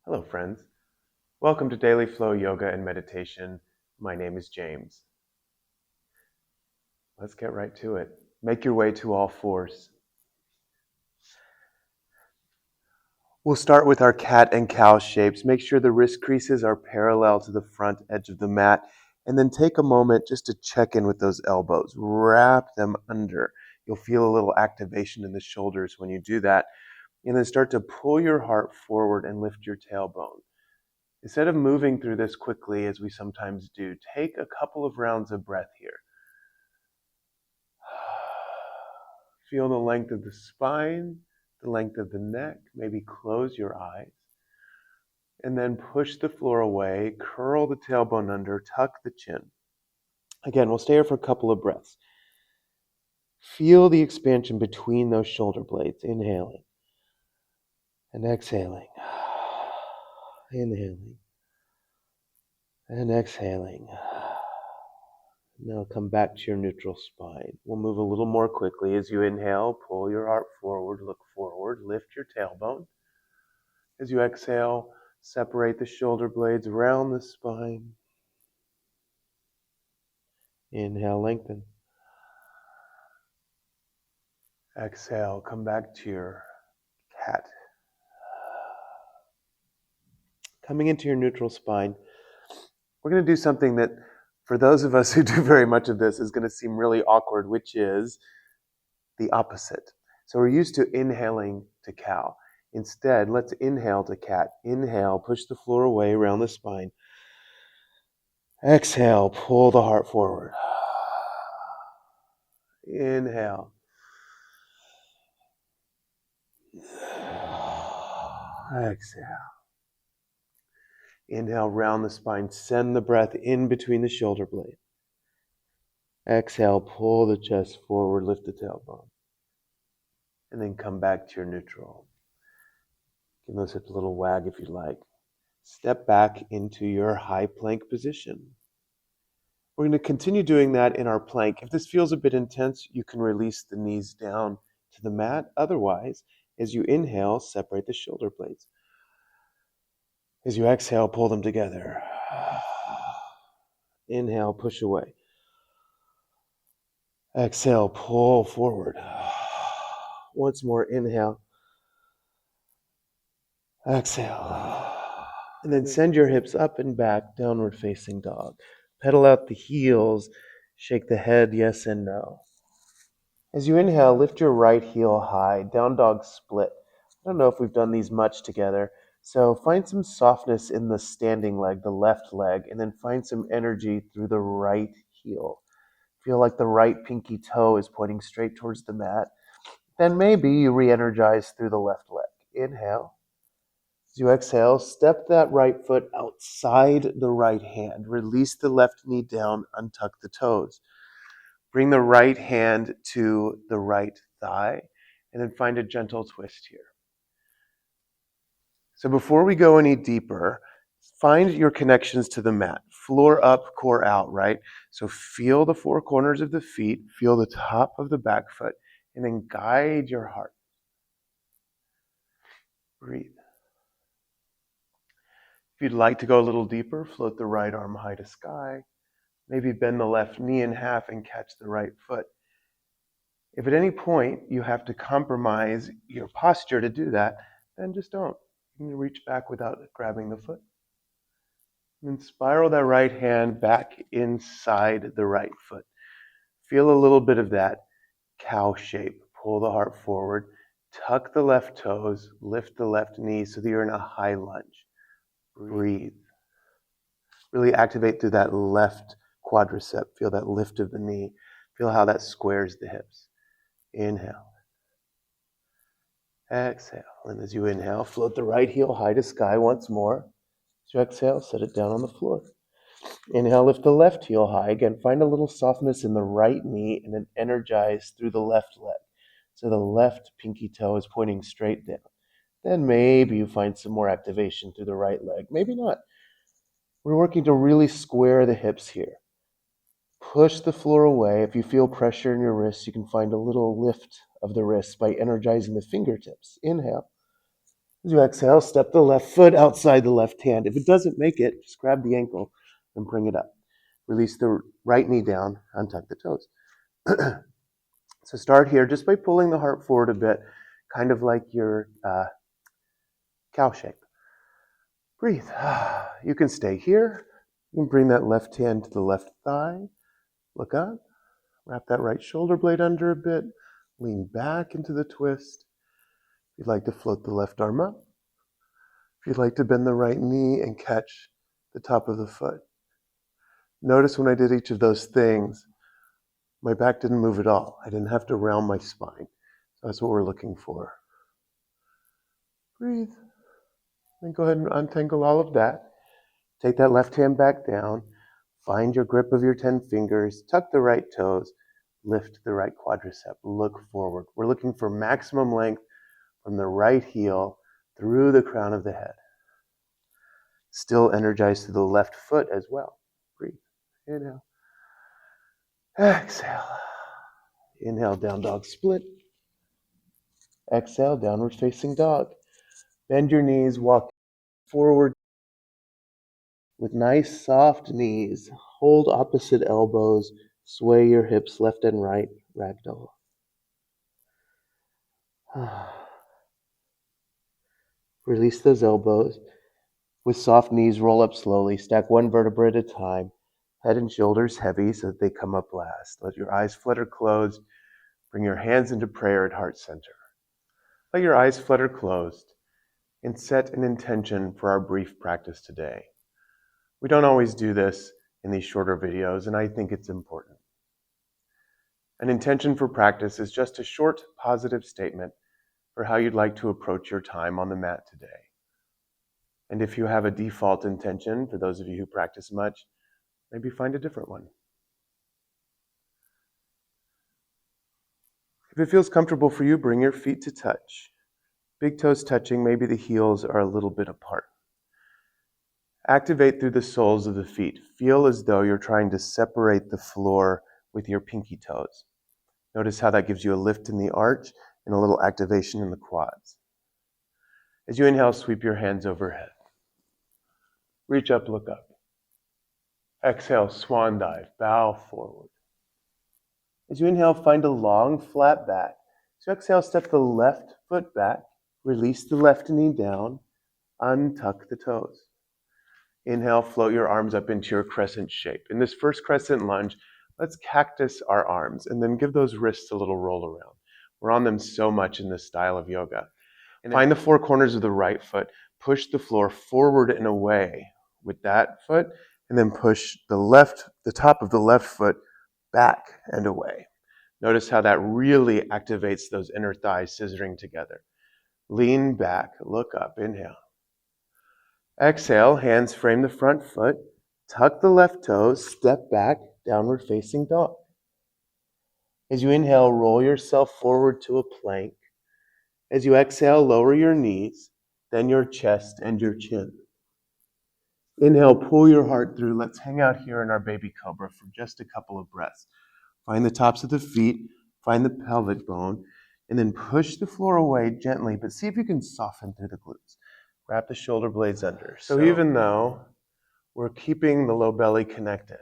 Hello, friends. Welcome to Daily Flow Yoga and Meditation. My name is James. Let's get right to it. Make your way to all fours. We'll start with our cat and cow shapes. Make sure the wrist creases are parallel to the front edge of the mat. And then take a moment just to check in with those elbows. Wrap them under. You'll feel a little activation in the shoulders when you do that. And then start to pull your heart forward and lift your tailbone. Instead of moving through this quickly, as we sometimes do, take a couple of rounds of breath here. Feel the length of the spine, the length of the neck. Maybe close your eyes. And then push the floor away, curl the tailbone under, tuck the chin. Again, we'll stay here for a couple of breaths. Feel the expansion between those shoulder blades, inhaling and exhaling. Inhaling and exhaling. Now come back to your neutral spine. We'll move a little more quickly. As you inhale, pull your heart forward, look forward, lift your tailbone. As you exhale, separate the shoulder blades around the spine. Inhale, lengthen. Exhale, come back to your cat. Coming into your neutral spine, we're going to do something that, for those of us who do very much of this, is going to seem really awkward, which is the opposite. So we're used to inhaling to cow. Instead, let's inhale to cat. Inhale, push the floor away around the spine. Exhale, pull the heart forward. Inhale. Exhale. Inhale, round the spine. Send the breath in between the shoulder blades. Exhale, pull the chest forward, lift the tailbone. And then come back to your neutral. Give those hips a little wag if you like. Step back into your high plank position. We're going to continue doing that in our plank. If this feels a bit intense, you can release the knees down to the mat. Otherwise, as you inhale, separate the shoulder blades. As you exhale, pull them together. Inhale, push away. Exhale, pull forward. Once more, inhale. Exhale. And then send your hips up and back, downward facing dog. Pedal out the heels, shake the head, yes and no. As you inhale, lift your right heel high, down dog split. I don't know if we've done these much together, so find some softness in the standing leg, the left leg, and then find some energy through the right heel. Feel like the right pinky toe is pointing straight towards the mat. Then maybe you re-energize through the left leg. Inhale. As you exhale, step that right foot outside the right hand. Release the left knee down, untuck the toes. Bring the right hand to the right thigh, and then find a gentle twist here. So before we go any deeper, find your connections to the mat. Floor up, core out, right? So feel the four corners of the feet, feel the top of the back foot, and then guide your heart. Breathe. If you'd like to go a little deeper, float the right arm high to sky. Maybe bend the left knee in half and catch the right foot. If at any point you have to compromise your posture to do that, then just don't. You can reach back without grabbing the foot. And then spiral that right hand back inside the right foot. Feel a little bit of that cow shape. Pull the heart forward. Tuck the left toes. Lift the left knee so that you're in a high lunge. Breathe. Really activate through that left quadricep. Feel that lift of the knee. Feel how that squares the hips. Inhale. Exhale. And as you inhale, float the right heel high to sky once more. As you exhale, set it down on the floor. Inhale, lift the left heel high. Again, find a little softness in the right knee and then energize through the left leg. So the left pinky toe is pointing straight down. Then maybe you find some more activation through the right leg. Maybe not. We're working to really square the hips here. Push the floor away. If you feel pressure in your wrists, you can find a little lift of the wrists by energizing the fingertips. Inhale. As you exhale, step the left foot outside the left hand. If it doesn't make it, just grab the ankle and bring it up. Release the right knee down, untuck the toes. So start here just by pulling the heart forward a bit, kind of like your cow shape. Breathe. You can stay here. You can bring that left hand to the left thigh. Look up. Wrap that right shoulder blade under a bit. Lean back into the twist. If you'd like to float the left arm up. If you'd like to bend the right knee and catch the top of the foot. Notice when I did each of those things, my back didn't move at all. I didn't have to round my spine. So that's what we're looking for. Breathe. Then go ahead and untangle all of that. Take that left hand back down. Find your grip of your 10 fingers. Tuck the right toes. Lift the right quadricep. Look forward. We're looking for maximum length from the right heel through the crown of the head. Still energized through the left foot as well. Breathe. Inhale. Exhale. Inhale, down dog split. Exhale, downward facing dog. Bend your knees, walk forward with nice soft knees. Hold opposite elbows. Sway your hips left and right. Ragdoll. Release those elbows. With soft knees, roll up slowly. Stack one vertebra at a time. Head and shoulders heavy so that they come up last. Let your eyes flutter closed. Bring your hands into prayer at heart center. Let your eyes flutter closed and set an intention for our brief practice today. We don't always do this in these shorter videos, and I think it's important. An intention for practice is just a short, positive statement for how you'd like to approach your time on the mat today. And if you have a default intention, for those of you who practice much, maybe find a different one. If it feels comfortable for you, bring your feet to touch. Big toes touching, maybe the heels are a little bit apart. Activate through the soles of the feet. Feel as though you're trying to separate the floor with your pinky toes. Notice how that gives you a lift in the arch and a little activation in the quads. As you inhale, sweep your hands overhead. Reach up, look up. Exhale, swan dive, bow forward. As you inhale, find a long, flat back. So exhale, step the left foot back. Release the left knee down. Untuck the toes. Inhale, float your arms up into your crescent shape. In this first crescent lunge, let's cactus our arms and then give those wrists a little roll around. We're on them so much in this style of yoga. And find the four corners of the right foot. Push the floor forward and away with that foot, and then push the top of the left foot back and away. Notice how that really activates those inner thighs scissoring together. Lean back, look up, inhale. Exhale, hands frame the front foot, tuck the left toes, step back, downward facing dog. As you inhale, roll yourself forward to a plank. As you exhale, lower your knees, then your chest and your chin. Inhale, pull your heart through. Let's hang out here in our baby cobra for just a couple of breaths. Find the tops of the feet, find the pelvic bone, and then push the floor away gently, but see if you can soften through the glutes. Wrap the shoulder blades under. So even though we're keeping the low belly connected,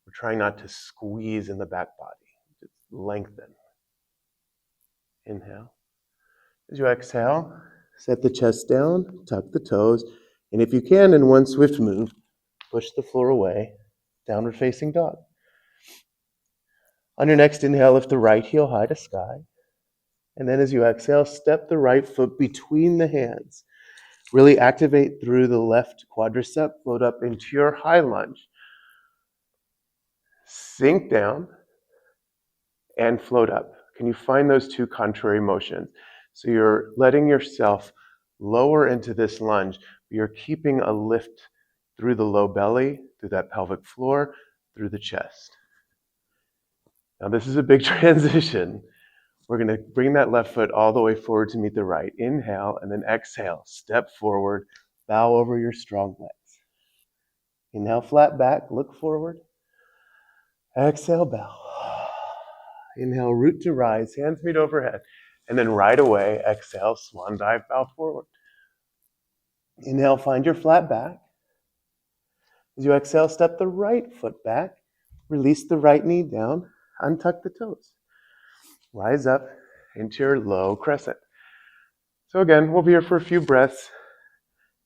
we're trying not to squeeze in the back body. Just lengthen. Inhale. As you exhale, set the chest down, tuck the toes, and if you can, in one swift move, push the floor away, downward facing dog. On your next inhale, lift the right heel high to sky. And then as you exhale, step the right foot between the hands. Really activate through the left quadricep, float up into your high lunge. Sink down and float up. Can you find those two contrary motions? So you're letting yourself lower into this lunge, but you're keeping a lift through the low belly, through that pelvic floor, through the chest. Now this is a big transition. We're going to bring that left foot all the way forward to meet the right. Inhale, and then exhale. Step forward, bow over your strong legs. Inhale, flat back, look forward. Exhale, bow. Inhale, root to rise, hands meet overhead. And then right away, exhale, swan dive, bow forward. Inhale, find your flat back. As you exhale, step the right foot back. Release the right knee down. Untuck the toes. Rise up into your low crescent. So again, we'll be here for a few breaths.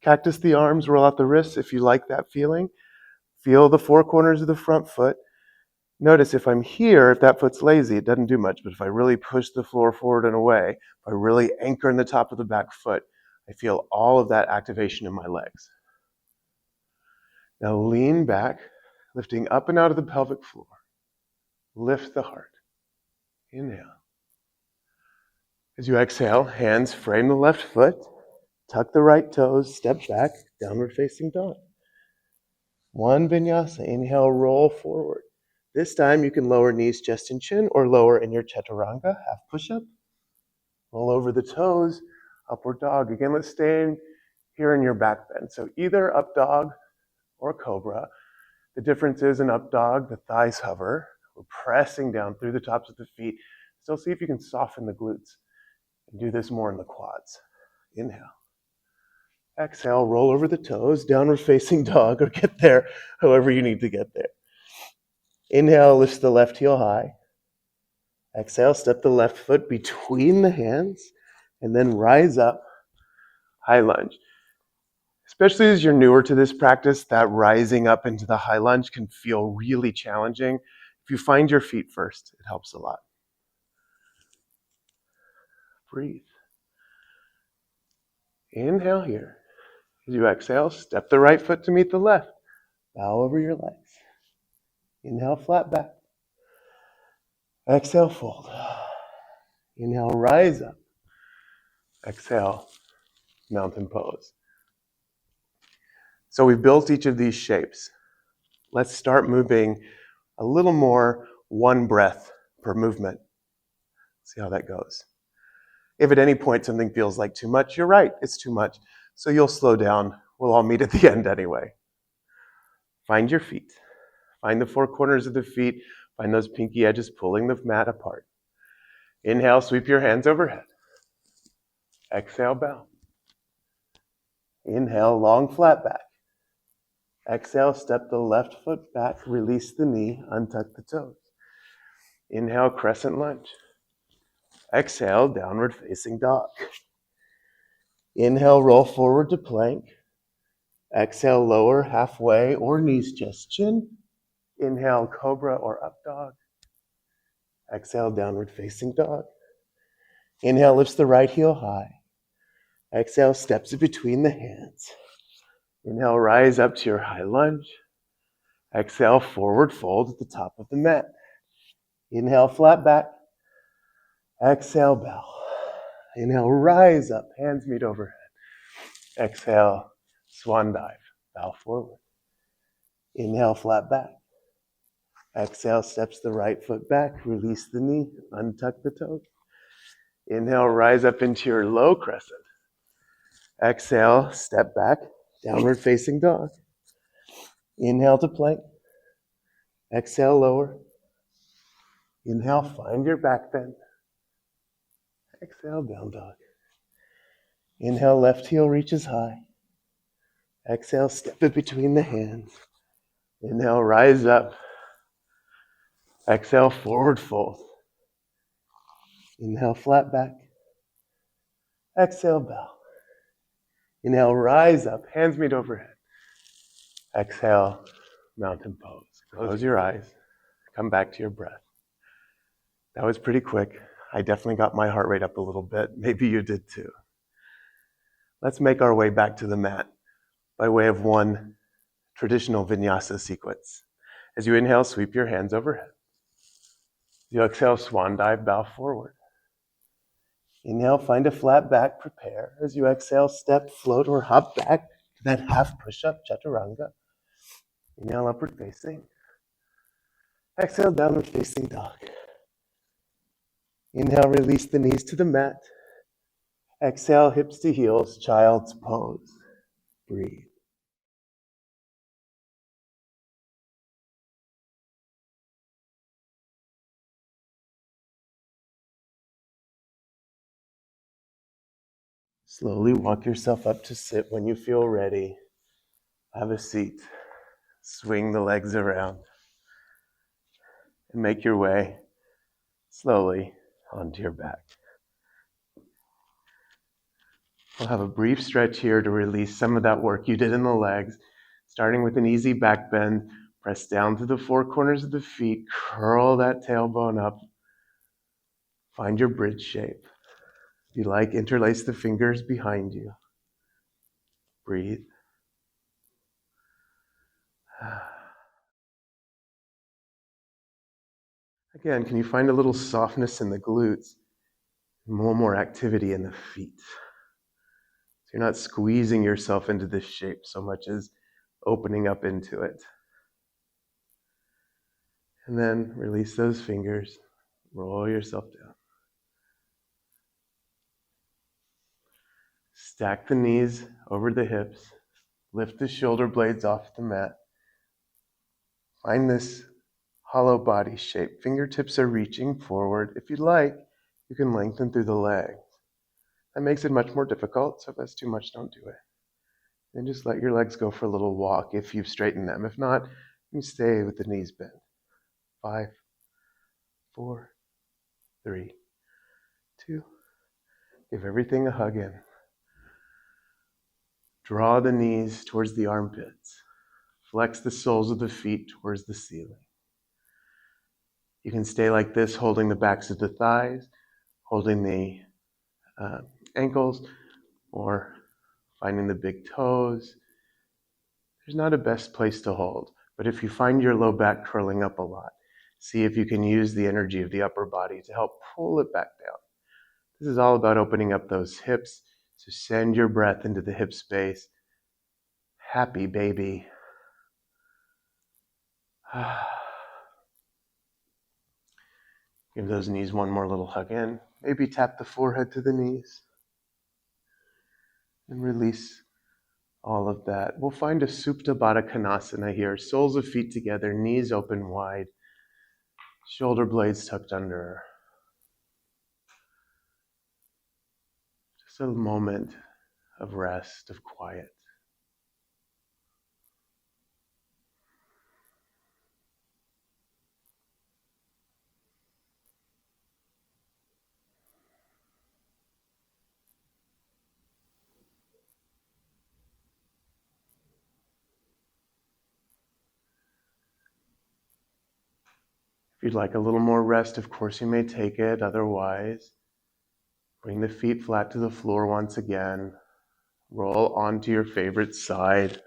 Cactus the arms, roll out the wrists if you like that feeling. Feel the four corners of the front foot. Notice if I'm here, if that foot's lazy, it doesn't do much. But if I really push the floor forward and away, if I really anchor in the top of the back foot, I feel all of that activation in my legs. Now lean back, lifting up and out of the pelvic floor. Lift the heart. Inhale. As you exhale, hands frame the left foot, tuck the right toes, step back, downward facing dog. One vinyasa. Inhale, roll forward. This time you can lower knees, chest, and chin, or lower in your chaturanga, half push-up. Roll over the toes, upward dog. Again, let's stay here in your back bend. So either up dog or cobra. The difference is in up dog, the thighs hover. We're pressing down through the tops of the feet. Still see if you can soften the glutes. And do this more in the quads. Inhale. Exhale, roll over the toes, downward facing dog, or get there however you need to get there. Inhale, lift the left heel high. Exhale, step the left foot between the hands, and then rise up, high lunge. Especially as you're newer to this practice, that rising up into the high lunge can feel really challenging. If you find your feet first, it helps a lot. Breathe. Inhale here. As you exhale, step the right foot to meet the left. Bow over your legs. Inhale, flat back. Exhale, fold. Inhale, rise up. Exhale, mountain pose. So we've built each of these shapes. Let's start moving a little more one breath per movement. See how that goes. If at any point something feels like too much, you're right, it's too much. So you'll slow down. We'll all meet at the end anyway. Find your feet. Find the four corners of the feet. Find those pinky edges pulling the mat apart. Inhale, sweep your hands overhead. Exhale, bow. Inhale, long flat back. Exhale, step the left foot back, release the knee, untuck the toes. Inhale, crescent lunge. Exhale, downward facing dog. Inhale, roll forward to plank. Exhale, lower halfway or knees, chest, chin. Inhale, cobra or up dog. Exhale, downward facing dog. Inhale, lifts the right heel high. Exhale, steps it between the hands. Inhale, rise up to your high lunge. Exhale, forward fold at the top of the mat. Inhale, flat back. Exhale, bow. Inhale, rise up, hands meet overhead. Exhale, swan dive, bow forward. Inhale, flat back. Exhale, steps the right foot back, release the knee, untuck the toes. Inhale, rise up into your low crescent. Exhale, step back, downward facing dog. Inhale to plank. Exhale, lower. Inhale, find your back bend. Exhale, down dog. Inhale, left heel reaches high. Exhale, step it between the hands. Inhale, rise up. Exhale, forward fold. Inhale, flat back. Exhale, bow. Inhale, rise up, hands meet overhead. Exhale, mountain pose. Close your eyes. Come back to your breath. That was pretty quick. I definitely got my heart rate up a little bit. Maybe you did too. Let's make our way back to the mat by way of one traditional vinyasa sequence. As you inhale, sweep your hands overhead. You exhale, swan dive, bow forward. Inhale, find a flat back, prepare. As you exhale, step, float, or hop back to that half push-up, chaturanga. Inhale, upward facing. Exhale, downward facing dog. Inhale, release the knees to the mat. Exhale, hips to heels, child's pose. Breathe. Slowly walk yourself up to sit when you feel ready. Have a seat. Swing the legs around. And make your way slowly onto your back. We'll have a brief stretch here to release some of that work you did in the legs. Starting with an easy back bend. Press down to the four corners of the feet. Curl that tailbone up. Find your bridge shape. If you like, interlace the fingers behind you. Breathe. Again, can you find a little softness in the glutes? A little more activity in the feet. So you're not squeezing yourself into this shape so much as opening up into it. And then release those fingers. Roll yourself down. Stack the knees over the hips. Lift the shoulder blades off the mat. Find this hollow body shape. Fingertips are reaching forward. If you'd like, you can lengthen through the legs. That makes it much more difficult, so if that's too much, don't do it. Then just let your legs go for a little walk if you've straightened them. If not, you can stay with the knees bent. 5, 4, 3, 2. Give everything a hug in. Draw the knees towards the armpits. Flex the soles of the feet towards the ceiling. You can stay like this, holding the backs of the thighs, holding the ankles, or finding the big toes. There's not a best place to hold, but if you find your low back curling up a lot, see if you can use the energy of the upper body to help pull it back down. This is all about opening up those hips, so send your breath into the hip space. Happy baby. Give those knees one more little hug in. Maybe tap the forehead to the knees. And release all of that. We'll find a Supta Baddha Konasana here. Soles of feet together, knees open wide. Shoulder blades tucked under. Just a moment of rest, of quiet. If you'd like a little more rest, of course you may take it. Otherwise, bring the feet flat to the floor once again. Roll onto your favorite side.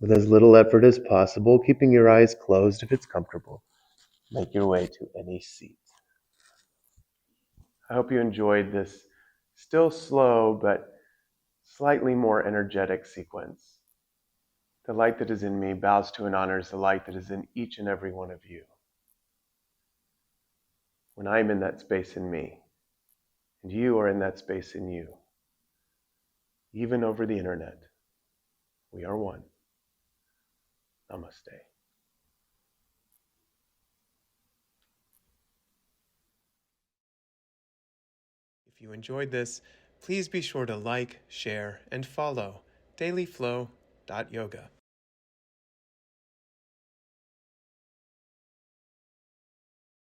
With as little effort as possible, keeping your eyes closed if it's comfortable. Make your way to any seat. I hope you enjoyed this still slow but slightly more energetic sequence. The light that is in me bows to and honors the light that is in each and every one of you. When I'm in that space in me, and you are in that space in you, even over the internet, we are one. Namaste. If you enjoyed this, please be sure to like, share, and follow dailyflow.yoga.